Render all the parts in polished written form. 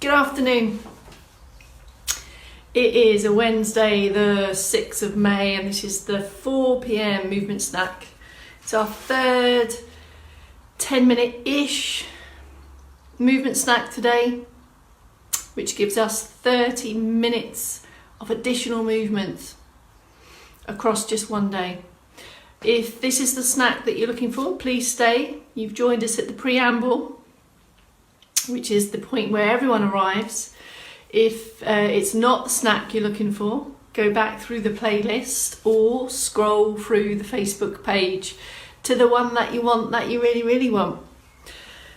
Good afternoon. It is a Wednesday, the 6th of May, and this is the 4 p.m. movement snack. It's our third 10-minute-ish movement snack today, which gives us 30 minutes of additional movement across just one day. If this is the snack that you're looking for, please stay. You've joined us at the preamble, which is the point where everyone arrives. If it's not the snack you're looking for, go back through the playlist or scroll through the Facebook page to the one that you want, that you really, really want.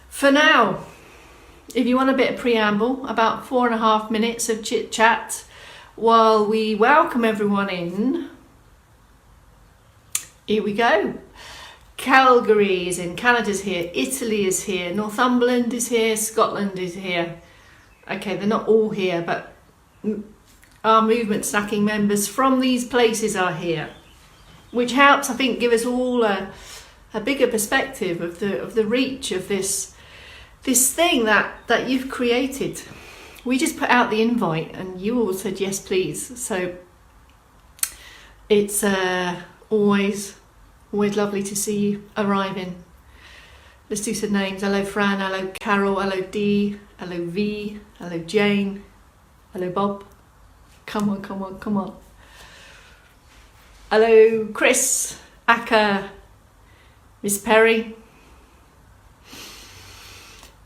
For now, if you want a bit of preamble, about 4.5 minutes of chit chat while we welcome everyone in. Here we go. Calgary is in, Canada's here, Italy is here, Northumberland is here, Scotland is here. Okay, they're not all here, but our movement snacking members from these places are here, which helps, I think, give us all a bigger perspective of the reach of this thing that you've created. We just put out the invite and you all said yes please, so it's always lovely to see you arriving. Let's do some names. Hello Fran, hello Carol, hello Dee, hello V, hello Jane, hello Bob. Come on. Hello Chris, Akka, Miss Perry.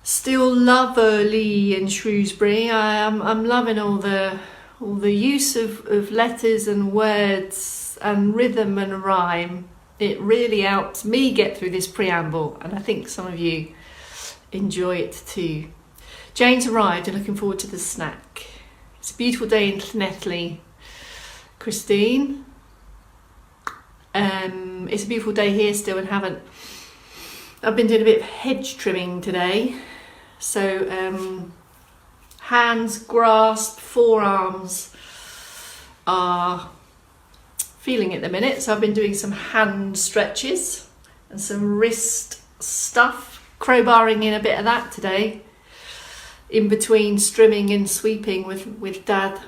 Still lovely in Shrewsbury. I'm loving all the use of letters and words and rhythm and rhyme. It really helps me get through this preamble, and I think some of you enjoy it too. Jane's arrived and looking forward to the snack. It's a beautiful day in Llanelli. Christine, it's a beautiful day here still in Havant. I've been doing a bit of hedge trimming today, so hands, grasp, forearms are feeling it at the minute, so I've been doing some hand stretches and some wrist stuff, crowbarring in a bit of that today, in between strimming and sweeping with Dad.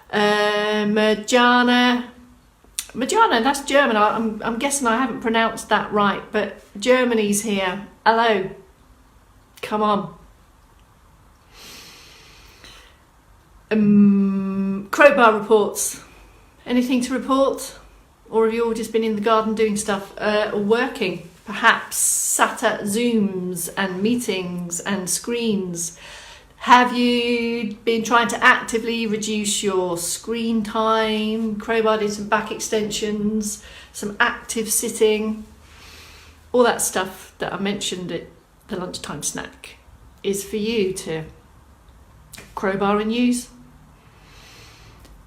Marjana, that's German. I'm guessing I haven't pronounced that right, but Germany's here. Hello, come on. Crowbar reports. Anything to report? Or have you all just been in the garden doing stuff? Or working? Perhaps sat at Zooms and meetings and screens. Have you been trying to actively reduce your screen time? Crowbar did some back extensions, some active sitting. All that stuff that I mentioned at the lunchtime snack is for you to crowbar and use.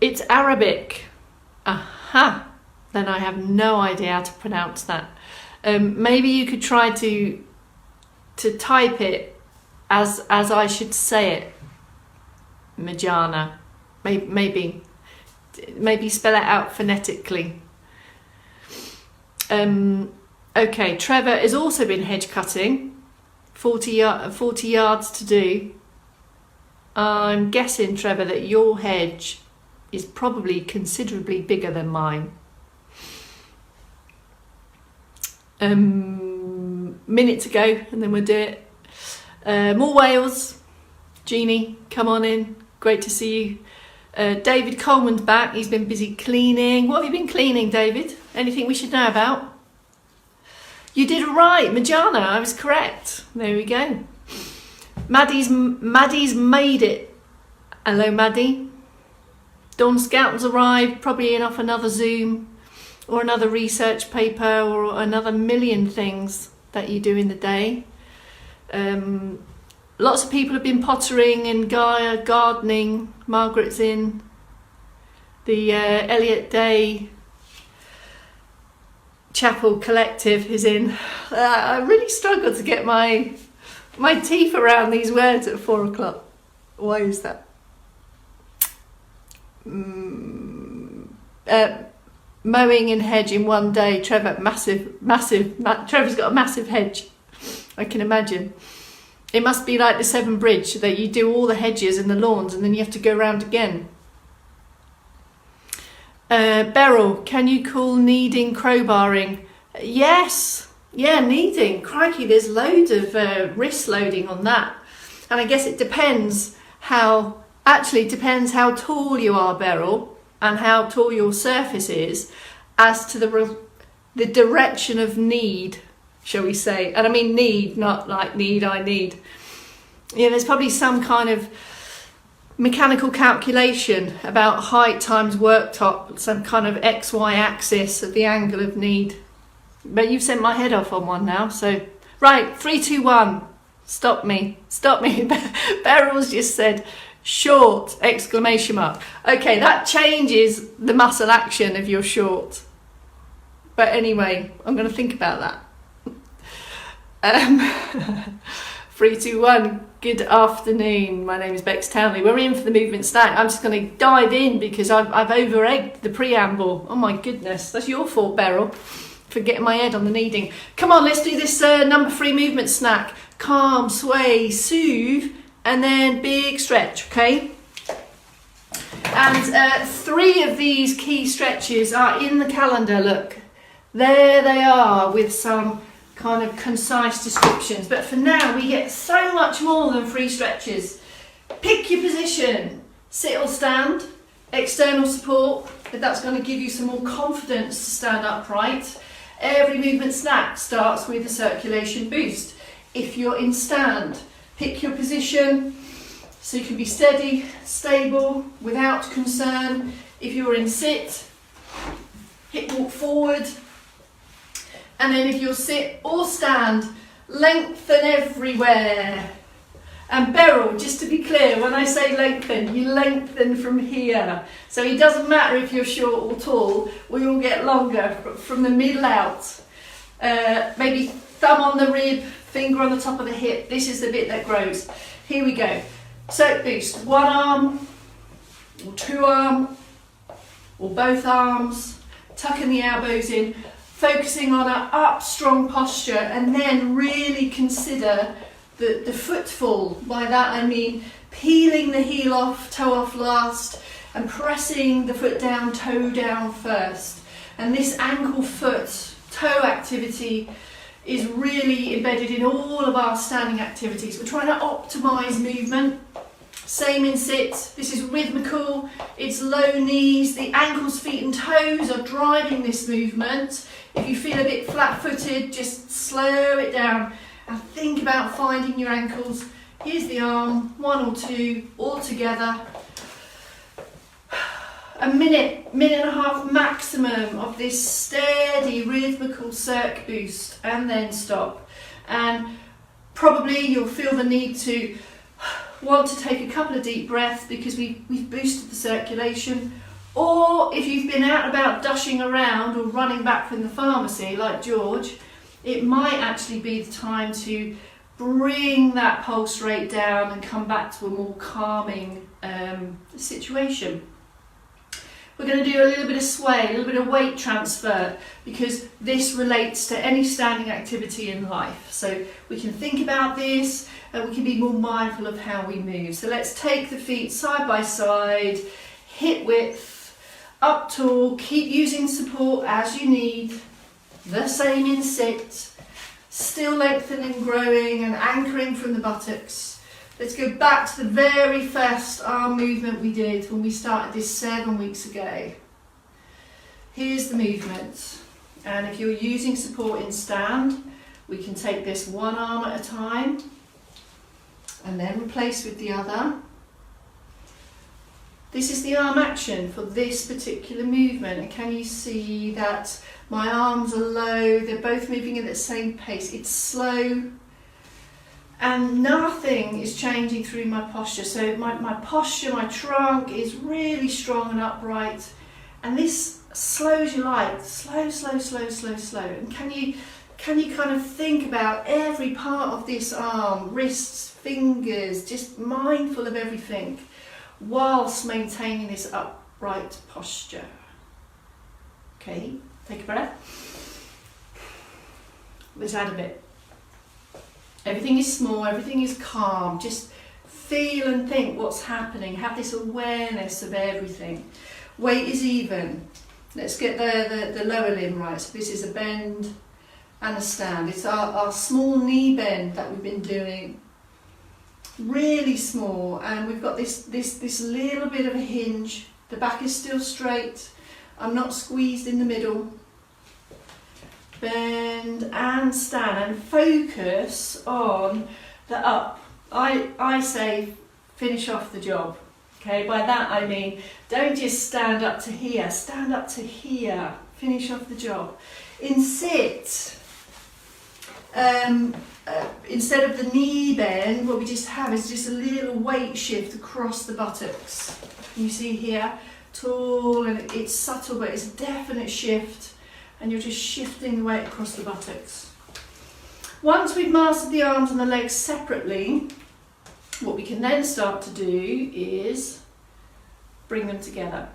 It's Arabic. Aha, then I have no idea how to pronounce that. Maybe you could try to type it as I should say it. Marjana, maybe spell it out phonetically. Okay, Trevor has also been hedge cutting. 40 yards to do. I'm guessing, Trevor, that your hedge is probably considerably bigger than mine. Minute to go and then we'll do it. More Wales. Jeannie, come on in. Great to see you. David Coleman's back. He's been busy cleaning. What have you been cleaning, David? Anything we should know about? You did right, Marjana. I was correct. There we go. Maddie's made it. Hello, Maddie. Dawn Scout's arrived, probably in off another Zoom or another research paper or another million things that you do in the day. Lots of people have been pottering and gardening. Margaret's in. The Elliot Day Chapel Collective is in. I really struggle to get my teeth around these words at 4 o'clock. Why is that? Mowing and hedge in one day. Trevor, massive. Trevor's got a massive hedge. I can imagine. It must be like the Severn Bridge, that you do all the hedges and the lawns and then you have to go round again. Beryl, can you call kneading crowbarring? Yes. Yeah, kneading. Crikey, there's loads of wrist loading on that. And I guess it depends how tall you are, Beryl, and how tall your surface is, as to the direction of knead, shall we say. And I mean need, not like need, I need. Yeah, there's probably some kind of mechanical calculation about height times worktop, some kind of XY axis of the angle of knead. But you've sent my head off on one now, so... Right, 3, 2, 1. Stop me. Beryl's just said, short, exclamation mark. Okay, that changes the muscle action of your short. But anyway, I'm going to think about that. 3, 2, 1. Good afternoon. My name is Bex Townley. We're in for the movement snack. I'm just going to dive in because I've over-egged the preamble. Oh my goodness. That's your fault, Beryl, for getting my head on the kneading. Come on, let's do this number 3 movement snack. Calm, sway, soothe, and then big stretch, okay? And 3 of these key stretches are in the calendar. Look, there they are with some kind of concise descriptions. But for now, we get so much more than 3 stretches. Pick your position. Sit or stand. External support, if that's going to give you some more confidence to stand upright. Every movement snack starts with a circulation boost. If you're in stand, pick your position so you can be steady, stable, without concern. If you're in sit, hip walk forward. And then if you're sit or stand, lengthen everywhere. And Beryl, just to be clear, when I say lengthen, you lengthen from here. So it doesn't matter if you're short or tall, we all get longer from the middle out. Maybe thumb on the rib, finger on the top of the hip. This is the bit that grows. Here we go. Circ boost, 1 arm, or 2 arm, or both arms, tucking the elbows in, focusing on an up strong posture, and then really consider the footfall. By that I mean peeling the heel off, toe off last, and pressing the foot down, toe down first. And this ankle foot toe activity is really embedded in all of our standing activities. We're trying to optimize movement. Same in sit. This is rhythmical. It's low knees. The ankles, feet and toes are driving this movement. If you feel a bit flat-footed, just slow it down and think about finding your ankles. Here's the arm, 1 or 2, all together. A minute and a half maximum of this steady rhythmical circ boost, and then stop. And probably you'll feel the need to want to take a couple of deep breaths because we've boosted the circulation. Or if you've been out and about dushing around or running back from the pharmacy like George, it might actually be the time to bring that pulse rate down and come back to a more calming situation. We're going to do a little bit of sway, a little bit of weight transfer, because this relates to any standing activity in life. So we can think about this and we can be more mindful of how we move. So let's take the feet side by side, hip width, up tall, keep using support as you need. The same in sit, still lengthening, growing and anchoring from the buttocks. Let's go back to the very first arm movement we did when we started this 7 weeks ago. Here's the movement. And if you're using support in stand, we can take this 1 arm at a time and then replace with the other. This is the arm action for this particular movement. And can you see that my arms are low, they're both moving at the same pace. It's slow and nothing is changing through my posture. So my posture, my trunk is really strong and upright. And this slow as you like, slow, slow, slow, slow, slow. And can you kind of think about every part of this arm, wrists, fingers, just mindful of everything, whilst maintaining this upright posture. Okay, take a breath. Let's add a bit. Everything is small, everything is calm. Just feel and think what's happening. Have this awareness of everything. Weight is even. Let's get the lower limb right. So this is a bend and a stand. It's our small knee bend that we've been doing. Really small, and we've got this little bit of a hinge. The back is still straight. I'm not squeezed in the middle. Bend and stand and focus on the up. I say finish off the job. Okay, by that I mean don't just stand up to here, stand up to here, finish off the job. In sit, instead of the knee bend, what we just have is just a little weight shift across the buttocks. You see here, tall, and it's subtle, but it's a definite shift, and you're just shifting the weight across the buttocks. Once we've mastered the arms and the legs separately, what we can then start to do is bring them together.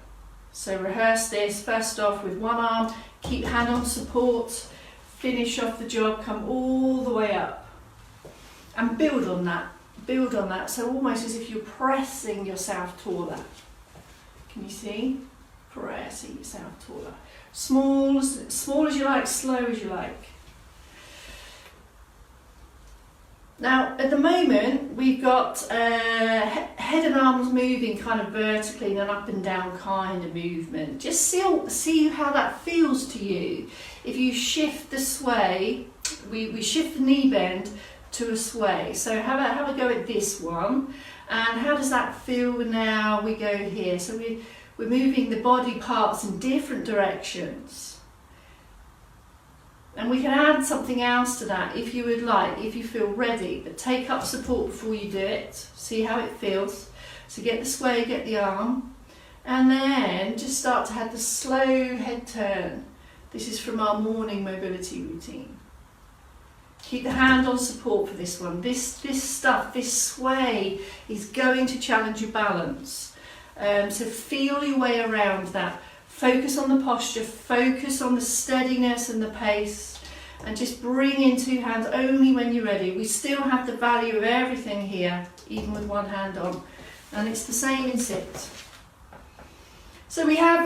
So rehearse this, first off with one arm, keep hand on support, finish off the job, come all the way up and build on that, so almost as if you're pressing yourself taller. Can you see? Pressing yourself taller. Small as you like, slow as you like. Now at the moment we've got head and arms moving kind of vertically in an up and down kind of movement. Just see how that feels to you. If you shift the sway, we shift the knee bend to a sway. So have a go at this one, and how does that feel now we go here? So we're moving the body parts in different directions. And we can add something else to that if you would like, if you feel ready, but take up support before you do it. See how it feels. So get the sway, get the arm, and then just start to have the slow head turn. This is from our morning mobility routine. Keep the hand on support for this one. This sway is going to challenge your balance. So feel your way around that. Focus on the posture, focus on the steadiness and the pace, and just bring in two hands only when you're ready. We still have the value of everything here, even with one hand on, and it's the same in sit. So we have,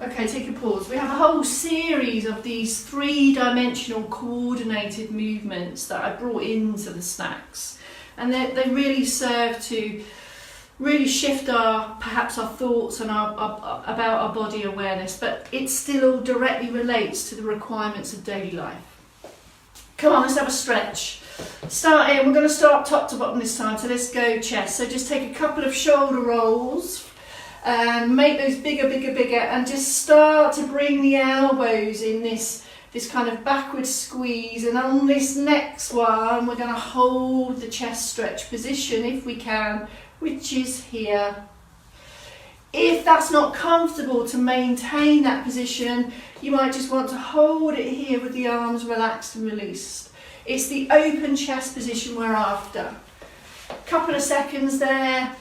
okay, take a pause. We have a whole series of these three-dimensional coordinated movements that I brought into the snacks, and they really serve to really shift perhaps our thoughts and about our body awareness, but it still directly relates to the requirements of daily life. Come on, let's have a stretch. Start in, we're going to start top to bottom this time, so let's go chest. So just take a couple of shoulder rolls and make those bigger, and just start to bring the elbows in this kind of backward squeeze, and on this next one we're going to hold the chest stretch position if we can, which is here. If that's not comfortable to maintain that position, you might just want to hold it here with the arms relaxed and released. It's the open chest position we're after. A couple of seconds there,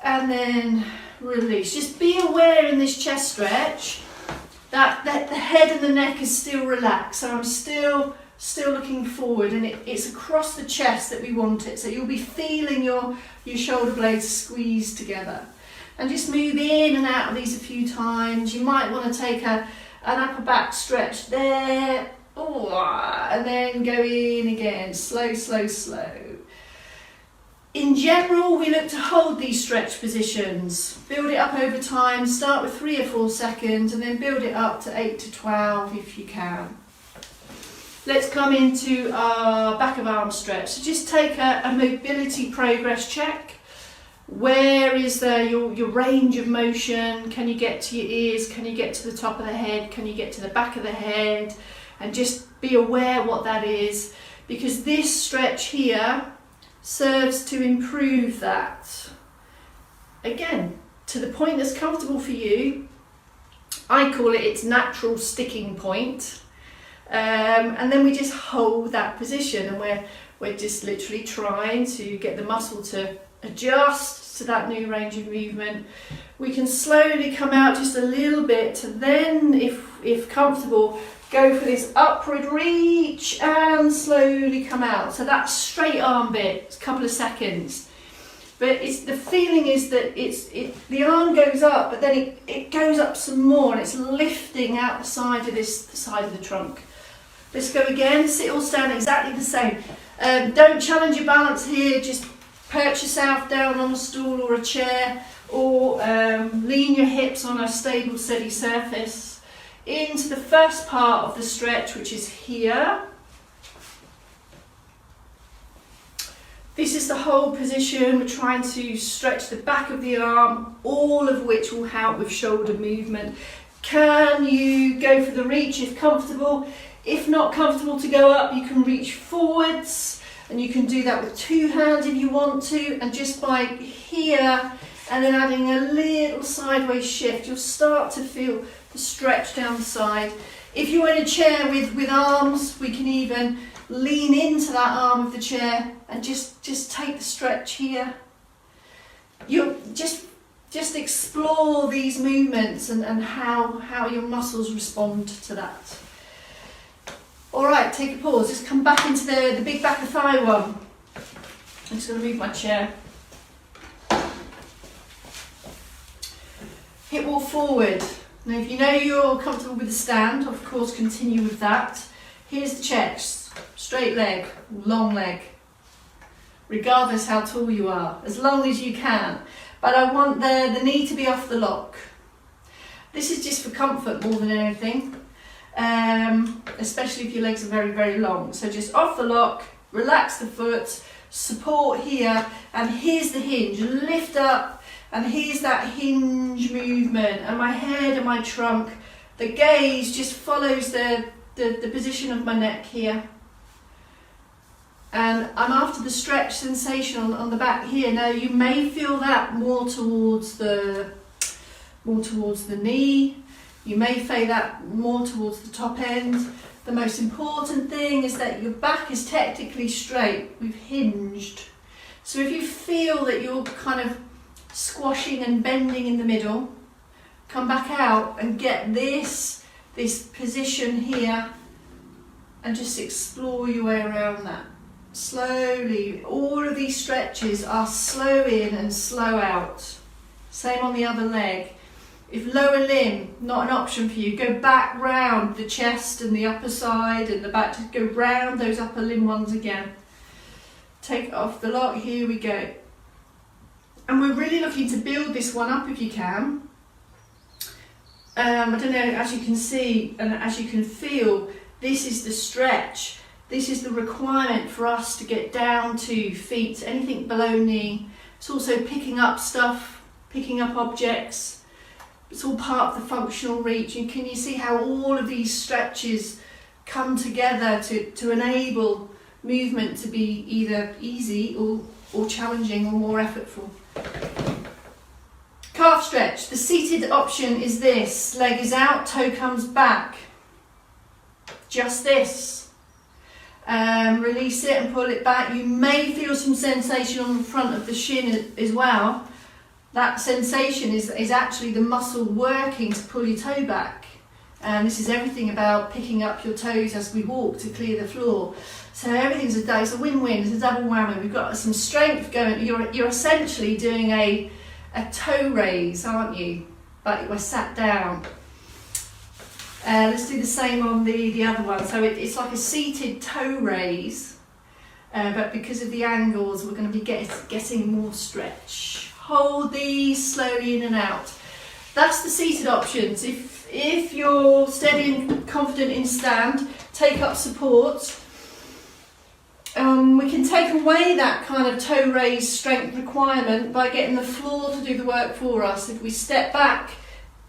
and then release. Just be aware in this chest stretch that the head and the neck is still relaxed. So I'm still looking forward, and it's across the chest that we want it. So you'll be feeling your shoulder blades squeeze together. And just move in and out of these a few times. You might want to take an upper back stretch there. And then go in again, slow. In general, we look to hold these stretch positions. Build it up over time. Start with 3 or 4 seconds, and then build it up to 8 to 12 if you can. Let's come into our back of arm stretch. So just take a mobility progress check. Where is your range of motion? Can you get to your ears? Can you get to the top of the head? Can you get to the back of the head? And just be aware what that is, because this stretch here serves to improve that. Again, to the point that's comfortable for you. I call it its natural sticking point. And then we just hold that position, and we're just literally trying to get the muscle to adjust to that new range of movement. We can slowly come out just a little bit, to then, if comfortable, go for this upward reach and slowly come out. So that straight arm bit, it's a couple of seconds. But it's, the feeling is that the arm goes up, but then it goes up some more and it's lifting out the side of the side of the trunk. Let's go again, sit or stand exactly the same. Don't challenge your balance here, just perch yourself down on a stool or a chair, or lean your hips on a stable, steady surface. Into the first part of the stretch, which is here. This is the whole position. We're trying to stretch the back of the arm, all of which will help with shoulder movement. Can you go for the reach if comfortable? If not comfortable to go up, you can reach forwards, and you can do that with two hands if you want to, and just by here and then adding a little sideways shift, you'll start to feel the stretch down the side. If you're in a chair with arms, we can even lean into that arm of the chair and just take the stretch here. You'll just explore these movements and how your muscles respond to that. All right, take a pause. Just come back into the big back of thigh one. I'm just going to move my chair. Hip wall forward. Now, if you know you're comfortable with the stand, of course, continue with that. Here's the checks. Straight leg, long leg. Regardless how tall you are, as long as you can. But I want the knee to be off the lock. This is just for comfort more than anything. Especially if your legs are very, very long. So just off the lock, relax the foot, support here, and here's the hinge. Lift up, and here's that hinge movement. And my head and my trunk, the gaze just follows the position of my neck here. And I'm after the stretch sensation on the back here. Now you may feel that more towards the knee. You may feel that more towards the top end. The most important thing is that your back is technically straight. We've hinged. So if you feel that you're kind of squashing and bending in the middle, come back out and get this position here and just explore your way around that. Slowly, all of these stretches are slow in and slow out. Same on the other leg. If lower limb, not an option for you, go back round the chest and the upper side and the back, just go round those upper limb ones again. Take it off the lock, here we go. And we're really looking to build this one up if you can. I don't know, as you can see and as you can feel, this is the stretch. This is the requirement for us to get down to feet, anything below knee. It's also picking up stuff, picking up objects. It's all part of the functional reach. And can you see how all of these stretches come together to enable movement to be either easy or challenging or more effortful. Calf stretch. The seated option is this. Leg is out, toe comes back. Just this. Release it and pull it back. You may feel some sensation on the front of the shin as well. That sensation is actually the muscle working to pull your toe back. And this is everything about picking up your toes as we walk to clear the floor. So everything's it's a win-win, it's a double whammy. We've got some strength going. You're essentially doing a toe raise, aren't you? But we're sat down. Let's do the same on the other one. So it's like a seated toe raise, but because of the angles, we're going to be getting more stretch. Hold these slowly in and out. That's the seated options. If you're steady and confident in stand, take up support. We can take away that kind of toe raise strength requirement by getting the floor to do the work for us. If we step back,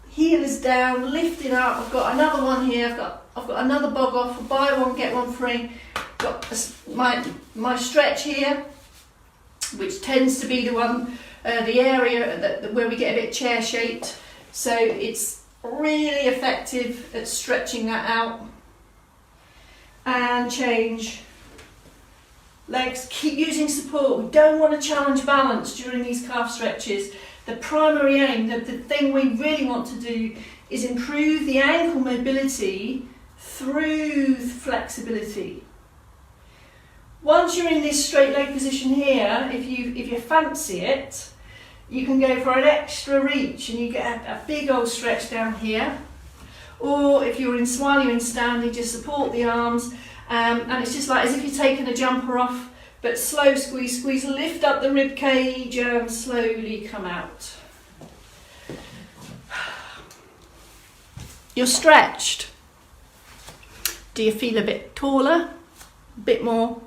heel is down, lifting up. I've got another one here. I've got another bog off. Buy one get one free. Got my stretch here, which tends to be the one, the area where we get a bit chair shaped. So it's really effective at stretching that out. And change. Legs, keep using support. We don't want to challenge balance during these calf stretches. The primary aim, the thing we really want to do is improve the ankle mobility through flexibility. Once you're in this straight leg position here, if you fancy it, you can go for an extra reach and you get a big old stretch down here. Or if you're in while you're in standing, just support the arms, and it's just like as if you're taking a jumper off, but slow squeeze, squeeze, lift up the rib cage and slowly come out. You're stretched. Do you feel a bit taller? A bit more?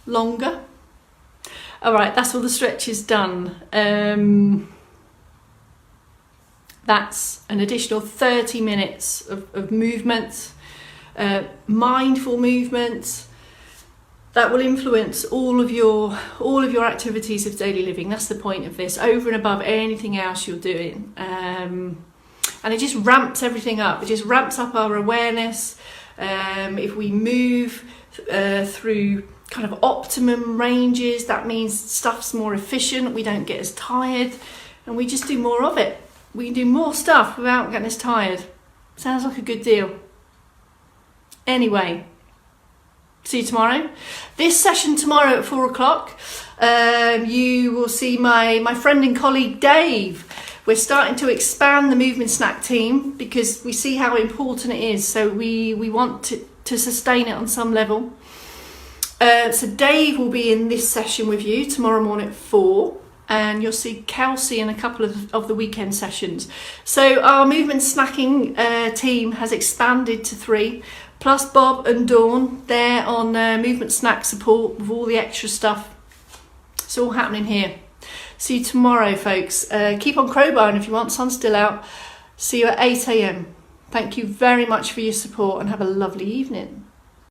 Longer? All right, that's all the stretches done. That's an additional 30 minutes of movement, mindful movement that will influence all of your activities of daily living. That's the point of this, over and above anything else you're doing. And it just ramps everything up. It just ramps up our awareness. If we move through kind of optimum ranges, that means stuff's more efficient, we don't get as tired, and we just do more of it. We can do more stuff without getting as tired. Sounds like a good deal. Anyway, see you tomorrow. This session tomorrow at 4 o'clock, you will see my friend and colleague Dave. We're starting to expand the movement snack team because we see how important it is. So we want to sustain it on some level. So Dave will be in this session with you tomorrow morning at 4. And you'll see Kelsey in a couple of the weekend sessions. So our movement snacking team has expanded to 3, plus Bob and Dawn. They're on movement snack support with all the extra stuff. It's all happening here. See you tomorrow, folks. Keep on crowbarring if you want. Sun's still out. See you at 8 a.m. Thank you very much for your support and have a lovely evening.